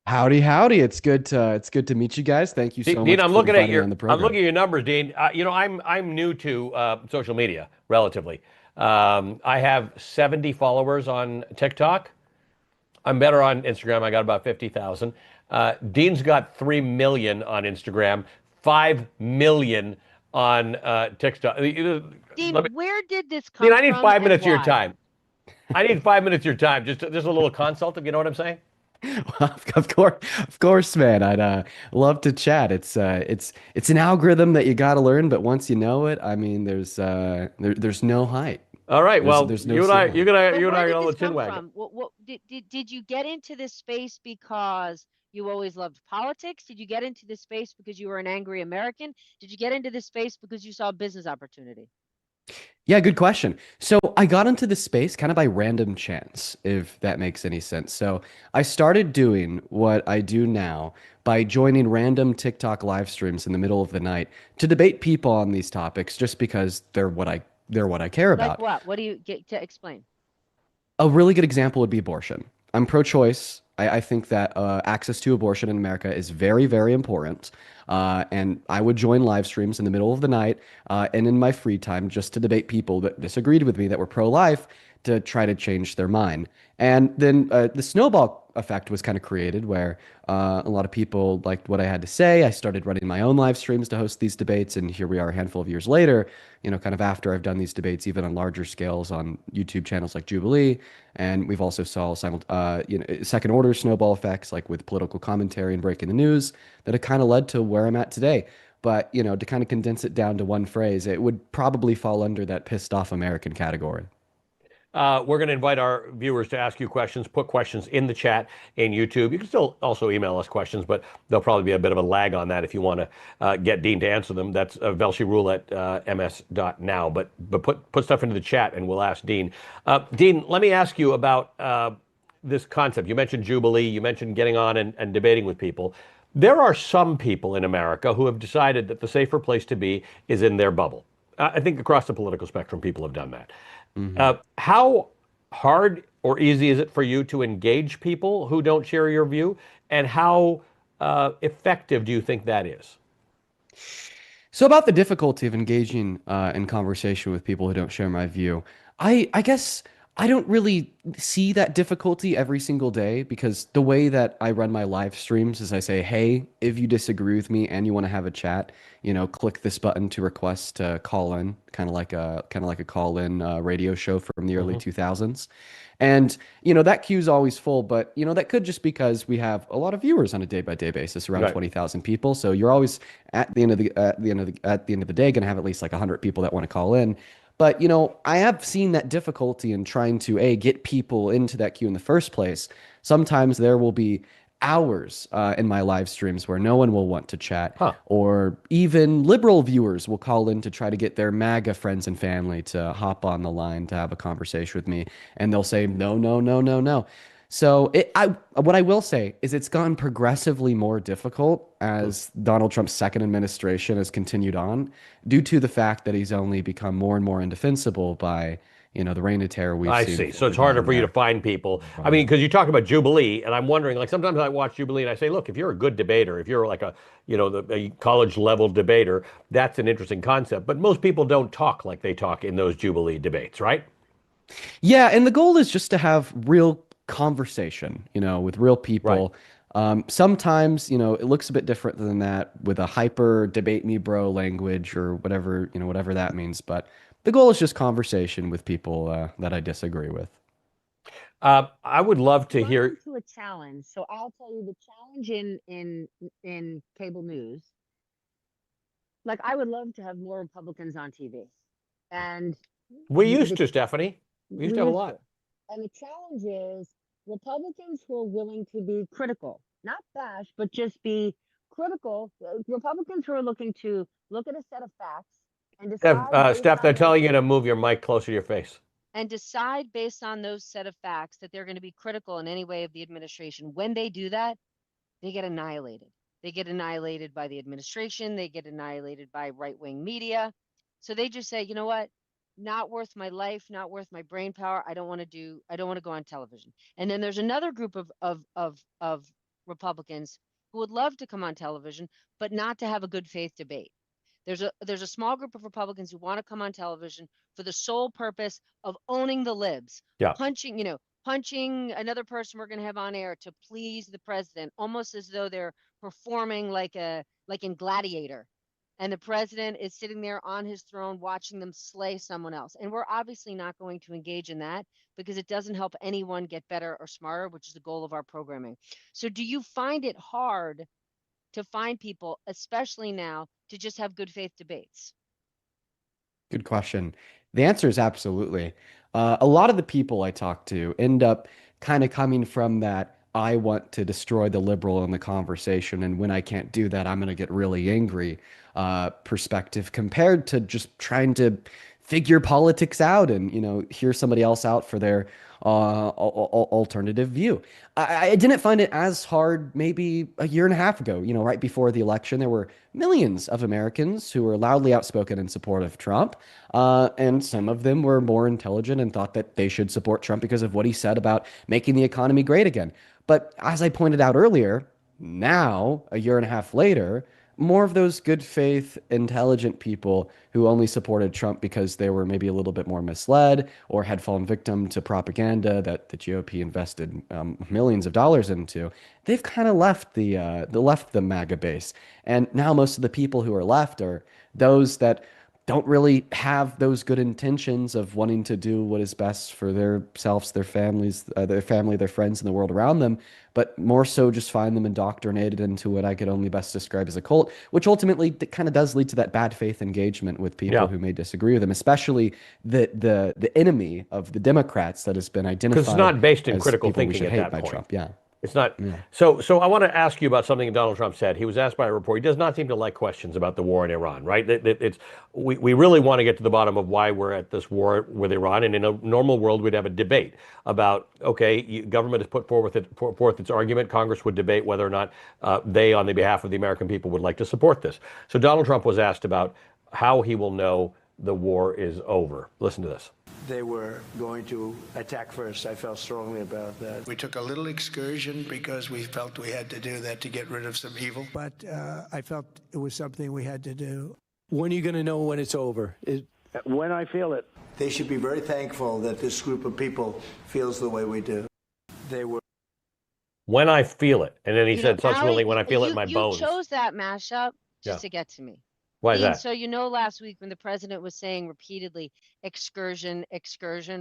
Howdy, howdy. It's good to meet you guys. Thank you so Dean, much I'm for looking at inviting me on your the I'm program. looking at your numbers, Dean. I'm new to social media relatively. I have 70 followers on TikTok. I'm better on Instagram. I got about 50,000. Dean's got 3 million on Instagram, 5 million on TikTok. Dean, where did this Dean, come I need from five and minutes of your why? time. I need 5 minutes of your time. Just a little consult, if you know what I'm saying. Of course, man. I'd love to chat. It's an algorithm that you got to learn, but once you know it, I mean, there's no height. All right. There's Well, there's no ceiling. But you and I where are did on the this chin come wagon. from? What did you get into this space because you always loved politics? Did you get into this space because you were an angry American? Did you get into this space because you saw business opportunity? Yeah, good question. So I got into this space kind of by random chance, if that makes any sense. So I started doing what I do now by joining random TikTok live streams in the middle of the night to debate people on these topics just because they're what I care Like about. what? What do you get to explain? A really good example would be abortion. I'm pro-choice. I think that access to abortion in America is very, very important. And I would join live streams in the middle of the night and in my free time just to debate people that disagreed with me that were pro-life to try to change their mind. And then the snowball effect was kind of created where a lot of people liked what I had to say. I started running my own live streams to host these debates. And here we are a handful of years later, kind of after I've done these debates, even on larger scales on YouTube channels like Jubilee. And we've also saw second order snowball effects like with political commentary and breaking the news that have kind of led to where I'm at today. But, to kind of condense it down to one phrase, it would probably fall under that pissed off American category. We're going to invite our viewers to ask you questions, put questions in the chat in YouTube. You can still also email us questions, but there'll probably be a bit of a lag on that if you want to get Dean to answer them. That's Velshi at ms.now. But put stuff into the chat and we'll ask Dean. Dean, let me ask you about this concept. You mentioned Jubilee, you mentioned getting on and debating with people. There are some people in America who have decided that the safer place to be is in their bubble. I think across the political spectrum, people have done that. Mhm. How hard or easy is it for you to engage people who don't share your view? And how effective do you think that is? So about the difficulty of engaging in conversation with people who don't share my view, I guess I don't really see that difficulty every single day because the way that I run my live streams is I say, hey, if you disagree with me and you want to have a chat, click this button to request to call in, kind of like a call in radio show from the early Mhm. 2000s. And, that queue's always full, but, that could just because we have a lot of viewers on a day by day basis, around Right. 20,000 people. So you're always at the end of the day going to have at least like 100 people that want to call in. But, I have seen that difficulty in trying to get people into that queue in the first place. Sometimes there will be hours in my live streams where no one will want to chat, Huh. or even liberal viewers will call in to try to get their MAGA friends and family to hop on the line to have a conversation with me, and they'll say no, no, no, no, no. So what I will say is it's gotten progressively more difficult Hmm. as Donald Trump's second administration has continued on, due to the fact that he's only become more and more indefensible by, the reign of terror we've I seen see. So it's unfolded harder down for you to there. find people. I mean, because you talk about Jubilee, and I'm wondering, like sometimes I watch Jubilee and I say, look, if you're a good debater, if you're like a college level debater, that's an interesting concept. But most people don't talk like they talk in those Jubilee debates, right? Yeah, and the goal is just to have real conversation, with real Right. people. Sometimes, it looks a bit different than that with a hyper debate me bro language or whatever, whatever that means. But the goal is just conversation with people that I disagree with. I would love to Run hear. into a challenge. So I'll tell you the challenge in cable news. Like I would love to have more Republicans on TV. And We used the to, Stephanie. We used we to have a used to. lot. And the challenge is Republicans who are willing to be critical, not bash, but just be critical. Republicans who are looking to look at a set of facts and decide based Steph, they're on those telling you to move your mic closer to your face. set of facts that they're going to be critical in any way of the administration. When they do that, they get annihilated. They get annihilated by the administration. They get annihilated by right wing media. So they just say, you know what? Not worth my life, not worth my brain power. I don't want to go on television. And then there's another group of Republicans who would love to come on television, but not to have a good faith debate. There's a small group of Republicans who want to come on television for the sole purpose of owning the libs, Yeah. punching another person we're going to have on air to please the president, almost as though they're performing like in Gladiator. And the president is sitting there on his throne watching them slay someone else. And we're obviously not going to engage in that because it doesn't help anyone get better or smarter, which is the goal of our programming. So do you find it hard to find people, especially now, to just have good faith debates? Good question. The answer is absolutely. A lot of the people I talk to end up kind of coming from that I want to destroy the liberal in the conversation, and when I can't do that, I'm going to get really angry perspective compared to just trying to figure politics out and hear somebody else out for their alternative view. I didn't find it as hard maybe a year and a half ago. Right before the election, there were millions of Americans who were loudly outspoken in support of Trump, and some of them were more intelligent and thought that they should support Trump because of what he said about making the economy great again. But as I pointed out earlier, now, a year and a half later, more of those good faith, intelligent people who only supported Trump because they were maybe a little bit more misled or had fallen victim to propaganda that the GOP invested millions of dollars into, they've kind of left the MAGA base. And now most of the people who are left are those that don't really have those good intentions of wanting to do what is best for themselves, their families, their family, their friends, and the world around them, but more so just find them indoctrinated into what I could only best describe as a cult, which ultimately kind of does lead to that bad faith engagement with people who may disagree with them, especially the enemy of the Democrats that has been identified Because it's not based in as critical people we thinking should at hate that by point. Trump. Yeah. It's not. Yeah. So I want to ask you about something Donald Trump said. He was asked by a reporter. He does not seem to like questions about the war in Iran, right? We really want to get to the bottom of why we're at this war with Iran. And in a normal world, we'd have a debate about, okay, government has put forth its argument. Congress would debate whether or not they, on the behalf of the American people, would like to support this. So Donald Trump was asked about how he will know the war is over. Listen to this. They were going to attack first. I felt strongly about that. We took a little excursion because we felt we had to do that to get rid of some evil. But I felt it was something we had to do. When are you going to know when it's over? When I feel it. They should be very thankful that this group of people feels the way we do. They were. When I feel it. And then he You said know, subsequently, Allie, when I feel it in my bones. You chose that mashup just Yeah. to get to me. Why is Ian, that? so last week when the president was saying repeatedly excursion,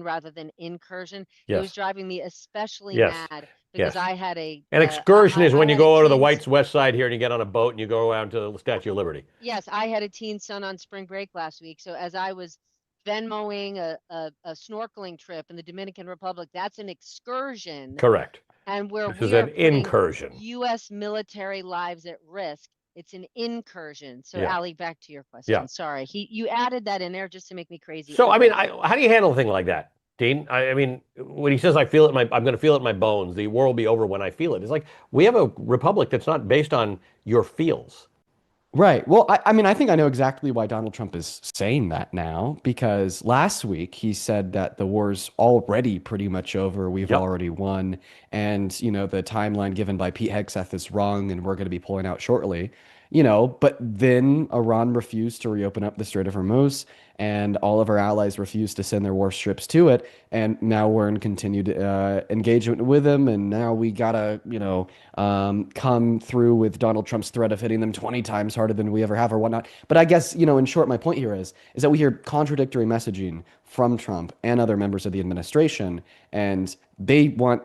rather than incursion, it was Yes. driving me especially Yes. mad because Yes. I had a An excursion is when you had a go to the teen White's West Side here and you get on a boat and you go around to the Statue of Liberty. Yes, I had a teen son on spring break last week. So as I was Venmoing a snorkeling trip in the Dominican Republic, that's an excursion. Correct. And where This is we are an putting incursion. U.S. military lives at risk. It's an incursion. So, Yeah. Ali, back to your question. Yeah. Sorry, you added that in there just to make me crazy. So, I mean, Okay. how do you handle a thing like that, Dean? I mean, when he says, I'm going to feel it in my bones, the war will be over when I feel it. It's like, we have a republic that's not based on your feels. Right. Well, I mean, I think I know exactly why Donald Trump is saying that now, because last week he said that the war's already pretty much over. We've Yep. already won. And, the timeline given by Pete Hegseth is wrong, and we're going to be pulling out shortly. But then Iran refused to reopen up the Strait of Hormuz, and all of our allies refused to send their warships to it. And now we're in continued engagement with them. And now we gotta, come through with Donald Trump's threat of hitting them 20 times harder than we ever have or whatnot. But I guess, in short, my point here is that we hear contradictory messaging from Trump and other members of the administration, and they want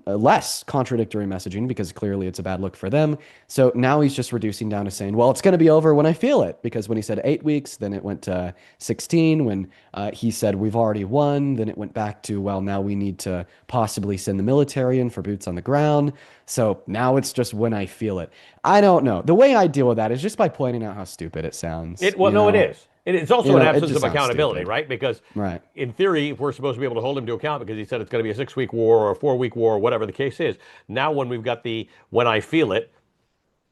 less contradictory messaging because clearly it's a bad look for them. So now he's just reducing down to saying, well, it's going to be over when I feel it. Because when he said 8 weeks, then it went to 16. When he said we've already won, then it went back to, well, now we need to possibly send the military in for boots on the ground. So now it's just when I feel it. I don't know. The way I deal with that is just by pointing out how stupid it sounds. Well, no, it is. It's also an it absence just of sounds accountability, stupid. right? Because Right. in theory, we're supposed to be able to hold him to account because he said it's going to be a 6-week war or a 4-week war or whatever the case is. Now, when we've got when I feel it,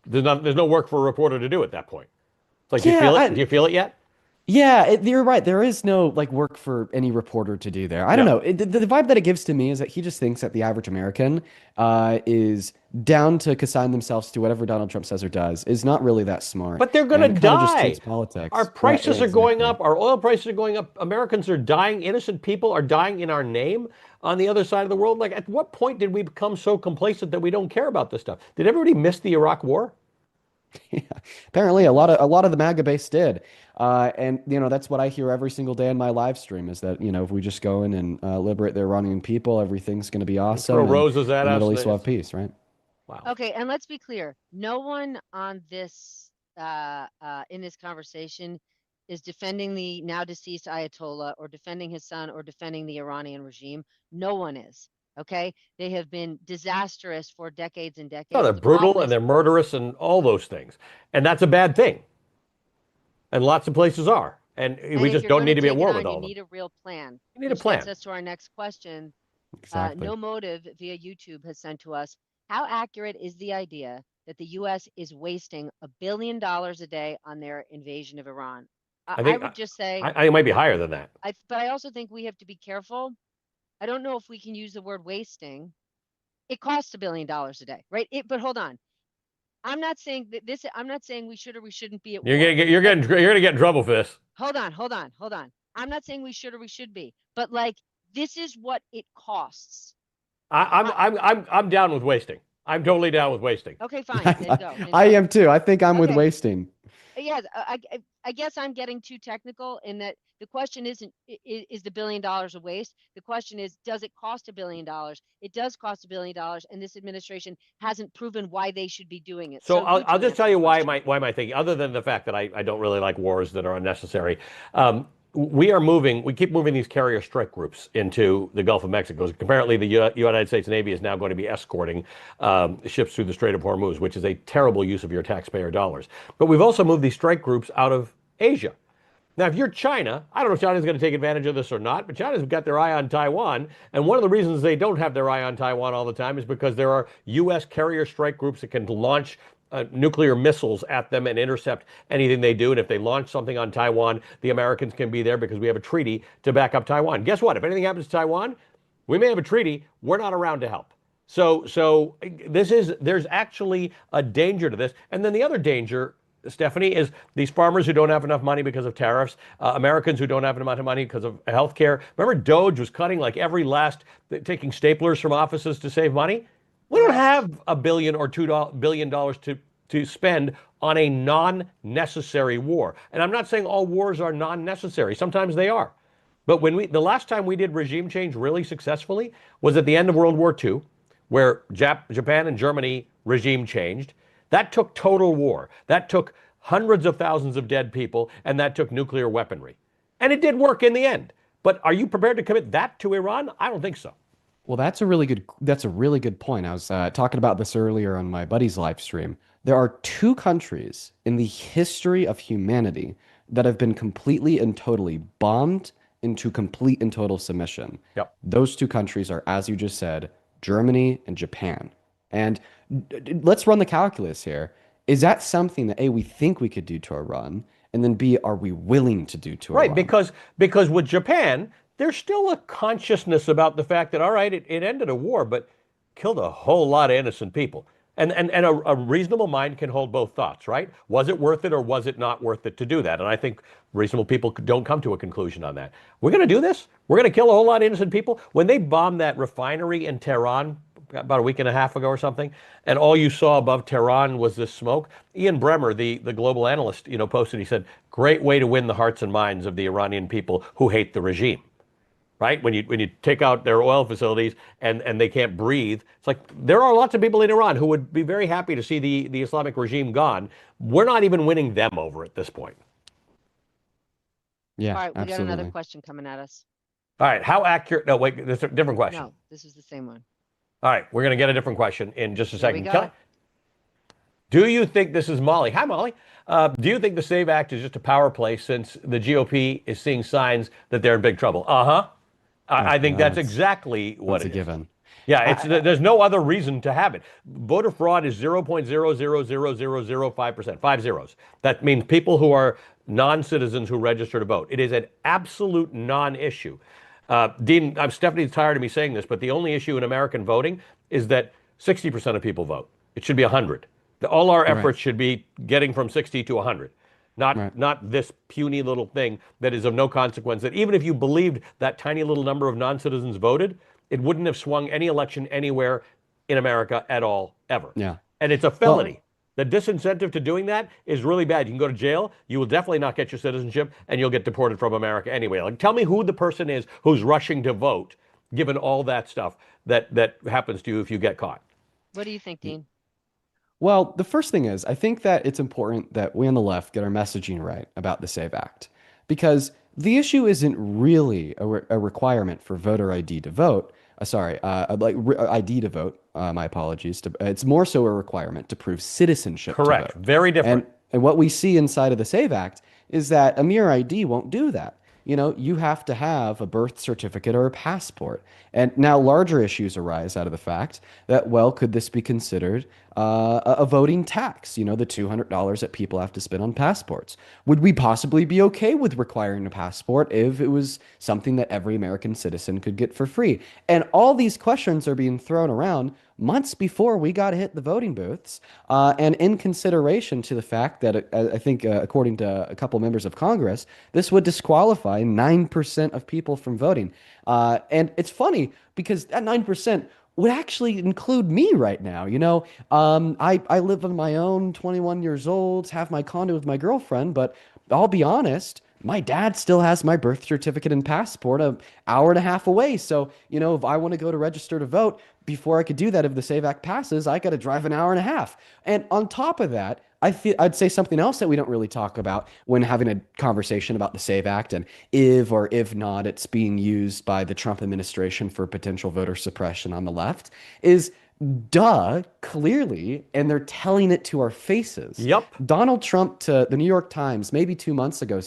there's no work for a reporter to do at that point. It's like, do you Yeah, feel it? Do you feel it yet? Yeah, you're right. There is no like work for any reporter to do there. I don't No. know. The vibe that it gives to me is that he just thinks that the average American is down to consign themselves to whatever Donald Trump says or does, is not really that smart, But they're going to and kind of just die. treats Our politics. Right, prices are going exactly. up. Our oil prices are going up. Americans are dying. Innocent people are dying in our name on the other side of the world. Like, at what point did we become so complacent that we don't care about this stuff? Did everybody miss the Iraq War? Yeah, apparently a lot of the MAGA base did, and that's what I hear every single day in my live stream is that if we just go in and liberate the Iranian people, everything's going to be Throw awesome, and roses at the us. Middle And East will it's, have peace, right? wow. Okay, and let's be clear. No one on this in this conversation is defending the now deceased Ayatollah or defending his son or defending the Iranian regime. No one is. Okay, they have been disastrous for decades and No, decades. they're The problem brutal and is, they're murderous and all those things. And that's a bad thing. And lots of places are. And and we if just you're don't going need to to be at take it war with on, you all of them. need a real plan, You need a which gets plan. us to our next question. Exactly. No Motive via YouTube has sent to us. How accurate is the idea that the U.S. is wasting $1 billion a day on their invasion of Iran? I I think would just say, it might be higher than that. but I also think we have to be careful. I don't know if we can use the word wasting. It costs $1 billion a day, right? But hold on. I'm not saying that this. I'm not saying we should or we shouldn't be at war. You're gonna get in trouble for this. Hold on, hold on. I'm not saying we should or we should be, but like this is what it costs. I'm down with wasting. I'm totally down with wasting. Okay, fine. Then go. Then I go. am too. I think I'm with Okay. wasting. Yeah, I guess I'm getting too technical in that the question isn't is the $1 billion a waste? The question is, does it cost $1 billion? It does cost $1 billion, and this administration hasn't proven why they should be doing it. So So I'll two just answer tell the you question. why am I thinking, other than the fact that I don't really like wars that are unnecessary. We keep moving these carrier strike groups into the Gulf of Mexico. Apparently, the United States Navy is now going to be escorting ships through the Strait of Hormuz, which is a terrible use of your taxpayer dollars. But we've also moved these strike groups out of Asia. Now, if you're China, I don't know if China's going to take advantage of this or not, but China's got their eye on Taiwan. And one of the reasons they don't have their eye on Taiwan all the time is because there are U.S. carrier strike groups that can launch nuclear missiles at them and intercept anything they do. And if they launch something on Taiwan, the Americans can be there because we have a treaty to back up Taiwan. Guess what? If anything happens to Taiwan, we may have a treaty. We're not around to help. So there's actually a danger to this. And then the other danger, Stephanie, is these farmers who don't have enough money because of tariffs, Americans who don't have enough money because of health care. Remember, Doge was cutting like every last, taking staplers from offices to save money? We don't have $1 billion or $2 billion to spend on a non-necessary war. And I'm not saying all wars are non-necessary. Sometimes they are. But the last time we did regime change really successfully was at the end of World War II, where Japan and Germany regime changed. That took total war. That took hundreds of thousands of dead people, and that took nuclear weaponry. And it did work in the end. But are you prepared to commit that to Iran? I don't think so. Well, that's a really good point. I was talking about this earlier on my buddy's live stream. There are two countries in the history of humanity that have been completely and totally bombed into complete and total submission. Yep. Those two countries are, as you just said, Germany and Japan. And let's run the calculus here. Is that something that A, we think we could do to Iran, and then B, are we willing to do to Right, Iran? because with Japan, there's still a consciousness about the fact that, all right, it ended a war, but killed a whole lot of innocent people. And a reasonable mind can hold both thoughts, right? Was it worth it or was it not worth it to do that? And I think reasonable people don't come to a conclusion on that. We're going to do this? We're going to kill a whole lot of innocent people? When they bombed that refinery in Tehran about a week and a half ago or something, and all you saw above Tehran was this smoke, Ian Bremmer, the global analyst, posted, he said, great way to win the hearts and minds of the Iranian people who hate the regime. Right? When you take out their oil facilities and they can't breathe, it's like there are lots of people in Iran who would be very happy to see the Islamic regime gone. We're not even winning them over at this point. Yeah, All right, we got another absolutely. question coming at us. All right, how accurate? No, wait, this is a different question. No, this is the same one. All right, we're going to get a different question in just a Here we second. go. Kelly, do you think this is Molly? Hi, Molly. Do you think the SAVE Act is just a power play since the GOP is seeing signs that they're in big trouble? Uh-huh. I think that's exactly what That's a it is. given. Yeah, there's no other reason to have it. Voter fraud is 0.0000005%, five zeros. That means people who are non-citizens who register to vote. It is an absolute non-issue. Dean, Stephanie's tired of me saying this, but the only issue in American voting is that 60% of people vote. It should be 100. All our efforts should be getting from 60 to 100. Not this puny little thing that is of no consequence, that even if you believed that tiny little number of non-citizens voted, it wouldn't have swung any election anywhere in America at all, ever. Yeah. And it's a felony. The disincentive to doing that is really bad. You can go to jail. You will definitely not get your citizenship, and you'll get deported from America anyway. Like, tell me who the person is who's rushing to vote, given all that stuff that happens to you if you get caught. What do you think, Dean? Well, the first thing is, I think that it's important that we on the left get our messaging right about the SAVE Act, because the issue isn't really a requirement for voter ID to vote. ID to vote. My apologies. It's more so a requirement to prove citizenship. Correct. To vote. Very different. And what we see inside of the SAVE Act is that a mere ID won't do that. You know, you have to have a birth certificate or a passport. And now larger issues arise out of the fact that, well, could this be considered a voting tax? You know, the $200 that people have to spend on passports. Would we possibly be okay with requiring a passport if it was something that every American citizen could get for free? And all these questions are being thrown around months before we got to hit the voting booths, and in consideration to the fact that I think, according to a couple members of Congress, this would disqualify 9% of people from voting. And it's funny because that 9% would actually include me right now. You know, I live on my own, 21 years old, have my condo with my girlfriend, but I'll be honest, my dad still has my birth certificate and passport an hour and a half away. So, you know, if I want to go to register to vote, before I could do that, if the SAVE Act passes, I got to drive an hour and a half. And on top of that, I'd say something else that we don't really talk about when having a conversation about the SAVE Act and if or if not it's being used by the Trump administration for potential voter suppression on the left is clearly, and they're telling it to our faces. Yep. Donald Trump to the New York Times maybe 2 months ago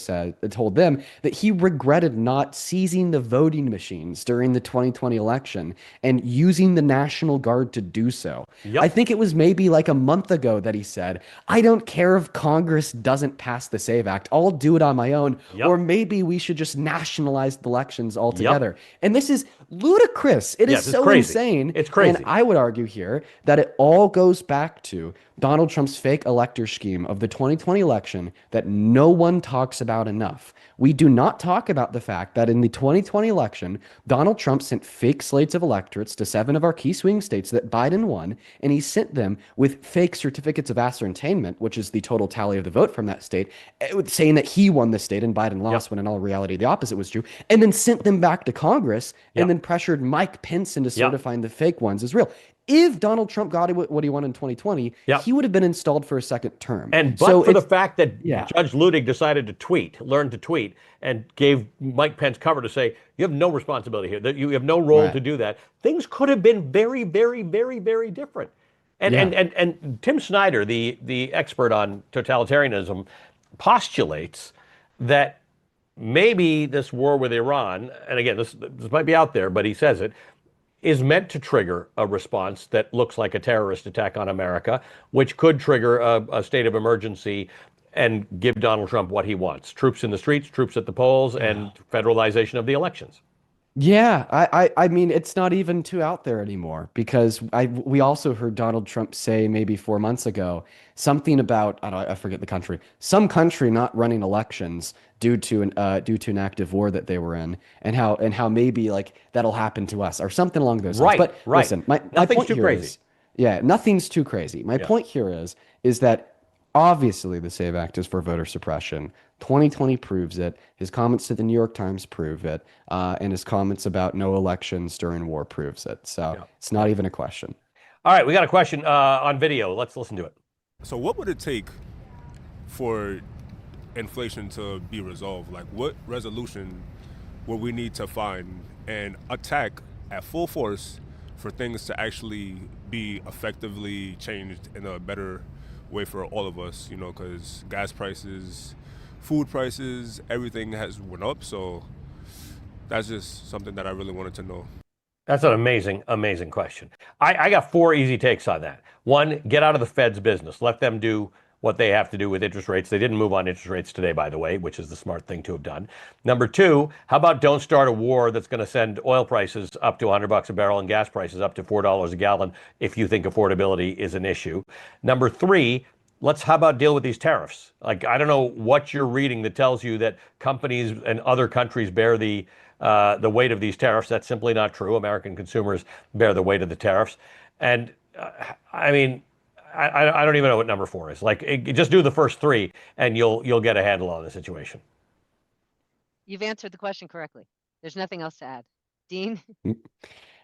told them that he regretted not seizing the voting machines during the 2020 election and using the National Guard to do so. Yep. I think it was maybe like a month ago that he said, I don't care if Congress doesn't pass the SAVE Act, I'll do it on my own. Yep. Or maybe we should just nationalize the elections altogether. And this is ludicrous. It is so insane. It's crazy. And I would argue here that it all goes back to Donald Trump's fake elector scheme of the 2020 election that no one talks about enough. We do not talk about the fact that in the 2020 election, Donald Trump sent fake slates of electorates to 7 of our key swing states that Biden won, and he sent them with fake certificates of ascertainment, which is the total tally of the vote from that state, saying that he won the state and Biden lost, when in all reality the opposite was true, and then sent them back to Congress and then pressured Mike Pence into certifying the fake ones as real. If Donald Trump got what he won in 2020, he would have been installed for a second term. And for the fact that Judge Luttig decided to learn to tweet, and gave Mike Pence cover to say, you have no responsibility here, that you have no role to do that, things could have been very, very, very, very different. And Tim Snyder, the expert on totalitarianism, postulates that maybe this war with Iran, and again, this might be out there, but he says it, is meant to trigger a response that looks like a terrorist attack on America, which could trigger a state of emergency and give Donald Trump what he wants. Troops in the streets, troops at the polls, and federalization of the elections. Yeah, I mean, it's not even too out there anymore, because we also heard Donald Trump say maybe 4 months ago something about, I forget the country, some country not running elections due to an active war that they were in, and how maybe like that'll happen to us or something along those lines. But listen, my point too here crazy. Nothing's too crazy. My point here is that obviously the SAVE Act is for voter suppression. 2020 proves it. His comments to the New York Times prove it. And his comments about no elections during war proves it. So it's not even a question. All right, we got a question on video. Let's listen to it. So what would it take for inflation to be resolved? Like, what resolution would we need to find and attack at full force for things to actually be effectively changed in a better way for all of us? You know, because gas prices, food prices, everything has went up. So that's just something that I really wanted to know. That's an amazing, amazing question. I got 4 easy takes on that. One, get out of the Fed's business. Let them do what they have to do with interest rates. They didn't move on interest rates today, by the way, which is the smart thing to have done. Number two, how about don't start a war that's going to send oil prices up to $100 a barrel and gas prices up to $4 a gallon if you think affordability is an issue. Number three, how about deal with these tariffs? Like, I don't know what you're reading that tells you that companies and other countries bear the weight of these tariffs. That's simply not true. American consumers bear the weight of the tariffs. And I mean, I don't even know what number four is. Like, just do the first three, and you'll get a handle on the situation. You've answered the question correctly. There's nothing else to add. Dean?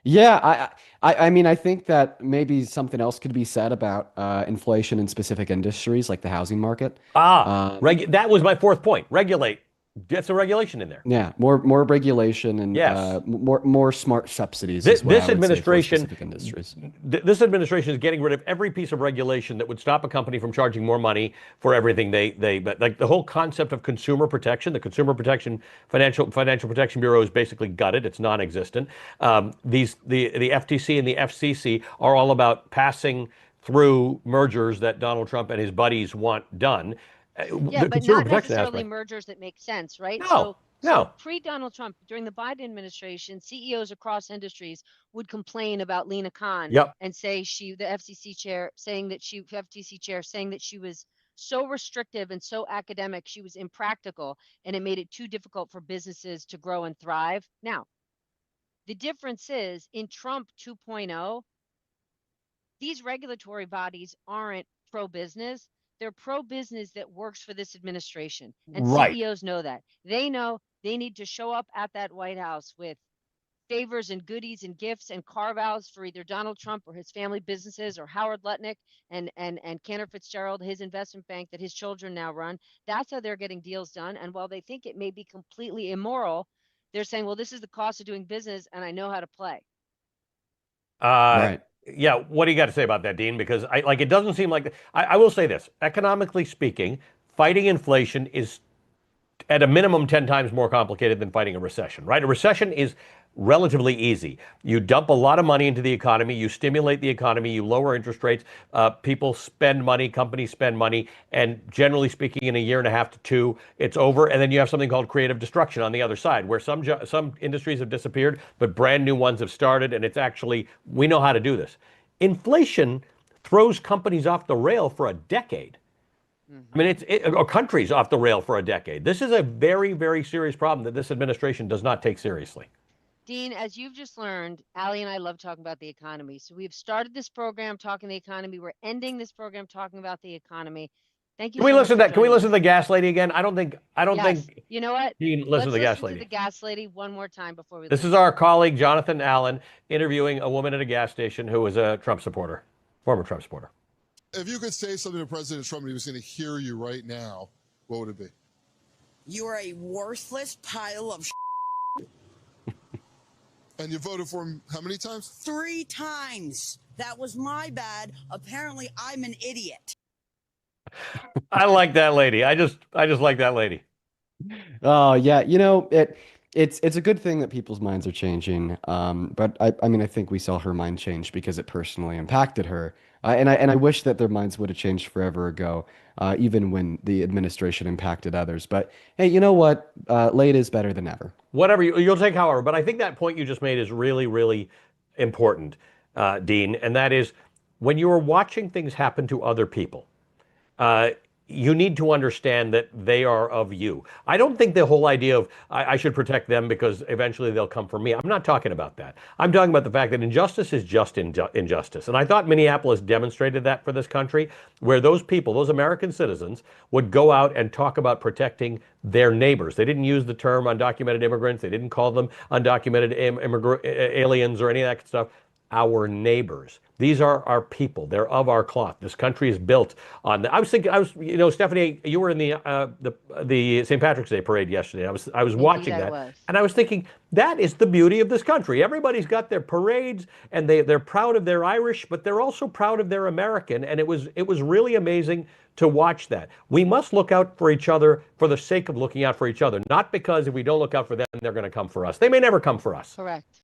Yeah, I mean, I think that maybe something else could be said about inflation in specific industries like the housing market. That was my fourth point. Regulate. Get some regulation in there. Yeah, more regulation and Yes. more smart subsidies. This is what I would say for administration, specific industries. This administration is getting rid of every piece of regulation that would stop a company from charging more money for everything but like the whole concept of consumer protection. The Consumer Protection Financial Protection Bureau is basically gutted. It's non-existent. The FTC and the FCC are all about passing through mergers that Donald Trump and his buddies want done. Yeah, The but consumer not protection necessarily aspect. mergers that make sense, right? No, no. Pre-Donald Trump, during the Biden administration, CEOs across industries would complain about Lena Khan Yep. and say the FTC chair, saying that she was so restrictive and so academic, she was impractical, and it made it too difficult for businesses to grow and thrive. Now, the difference is in Trump 2.0, these regulatory bodies aren't pro-business. They're pro-business that works for this administration. And Right. CEOs know that. They know they need to show up at that White House with favors and goodies and gifts and carve-outs for either Donald Trump or his family businesses or Howard Lutnick and Cantor Fitzgerald, his investment bank that his children now run. That's how they're getting deals done. And while they think it may be completely immoral, they're saying, well, this is the cost of doing business and I know how to play. Right. Yeah, what do you got to say about that, Dean? Because it doesn't seem like I will say this. Economically speaking, fighting inflation is at a minimum 10 times more complicated than fighting a recession, right? A recession is relatively easy. You dump a lot of money into the economy, you stimulate the economy, you lower interest rates, people spend money, companies spend money, and generally speaking, in a year and a half to two, it's over. And then you have something called creative destruction on the other side, where some industries have disappeared, but brand new ones have started, and it's actually, we know how to do this. Inflation throws companies off the rail for a decade. I mean, or countries off the rail for a decade. This is a very, very serious problem that this administration does not take seriously. Dean, as you've just learned, Allie and I love talking about the economy. So we've started this program talking the economy. We're ending this program talking about the economy. Thank you. Can we so listen to much that? for Can we joining listen to us. the gas lady again? I don't think You know what? Dean listen Let's to the gas listen lady. to the gas lady one more time before we This leave. is our colleague Jonathan Allen interviewing a woman at a gas station who was a Trump supporter, former Trump supporter. If you could say something to President Trump and he was going to hear you right now, what would it be? You are a worthless pile of And you voted for him how many times? 3 times. That was my bad. Apparently, I'm an idiot. I like that lady. I just like that lady. Oh yeah, it's a good thing that people's minds are changing. But I mean, I think we saw her mind change because it personally impacted her. And I wish that their minds would have changed forever ago, even when the administration impacted others. But hey, you know what? Late is better than never. Whatever you'll take, however. But I think that point you just made is really, really important, Dean. And that is when you are watching things happen to other people, you need to understand that they are of you. I don't think the whole idea of I should protect them because eventually they'll come for me. I'm not talking about that. I'm talking about the fact that injustice is just injustice. And I thought Minneapolis demonstrated that for this country, where those people, those American citizens, would go out and talk about protecting their neighbors. They didn't use the term undocumented immigrants. They didn't call them undocumented aliens or any of that stuff. Our neighbors. These are our people. They're of our cloth. This country is built on that. I was thinking, Stephanie, you were in the St. Patrick's Day parade yesterday. I was watching that, and I was thinking that is the beauty of this country. Everybody's got their parades, and they're proud of their Irish, but they're also proud of their American. And it was really amazing to watch that. We must look out for each other for the sake of looking out for each other, not because if we don't look out for them, they're going to come for us. They may never come for us. Correct.